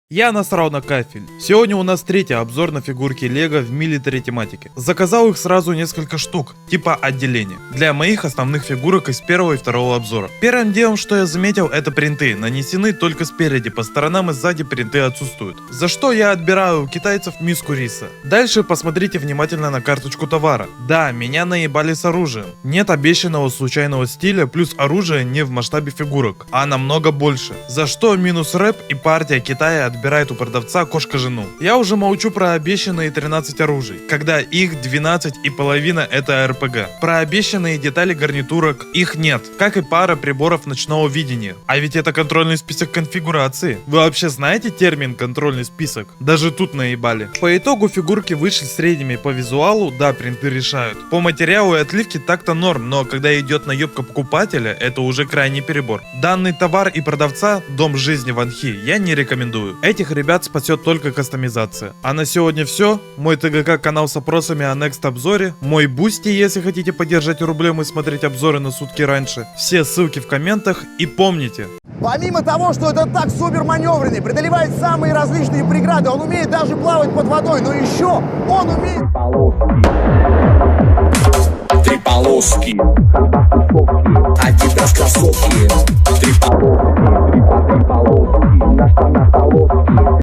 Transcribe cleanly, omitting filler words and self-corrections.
Я насрал на кафель. Сегодня у нас третий обзор на фигурки Лего в милитари тематике. Заказал их сразу несколько штук, типа отделения, для моих основных фигурок из первого и второго обзора. Первым делом, что я заметил, это принты. Нанесены только спереди, по сторонам и сзади принты отсутствуют. За что я отбираю у китайцев миску риса. Дальше посмотрите внимательно на карточку товара. Да, меня наебали с оружием. Нет обещанного случайного стиля, плюс оружие не в масштабе фигурок, а намного больше. За что минус рэп и партия Китая отбирает у продавца кошка-жену. Я уже молчу про обещанные 13 оружий, когда их 12 и половина это РПГ. Про обещанные детали гарнитурок их нет, как и пара приборов ночного видения. А ведь это контрольный список конфигурации. Вы вообще знаете термин контрольный список? Даже тут наебали. По итогу фигурки вышли средними по визуалу, да, принты решают. По материалу и отливке так-то норм, но когда идет наебка покупателя, это уже крайний перебор. Данный товар и продавца, дом жизни в Анхи, я не рекомендую. Этих ребят спасет только кастомизация. А на сегодня все. Мой ТГК канал с опросами о Next обзоре. Мой Бусти, если хотите поддержать рублем и смотреть обзоры на сутки раньше. Все ссылки в комментах. И помните. Помимо того, что этот так супер маневренный, преодолевает самые различные преграды, он умеет даже плавать под водой, но еще он умеет... Три полоски, Адидас кроссовки, три полоски, три полоски, на штанах полоски.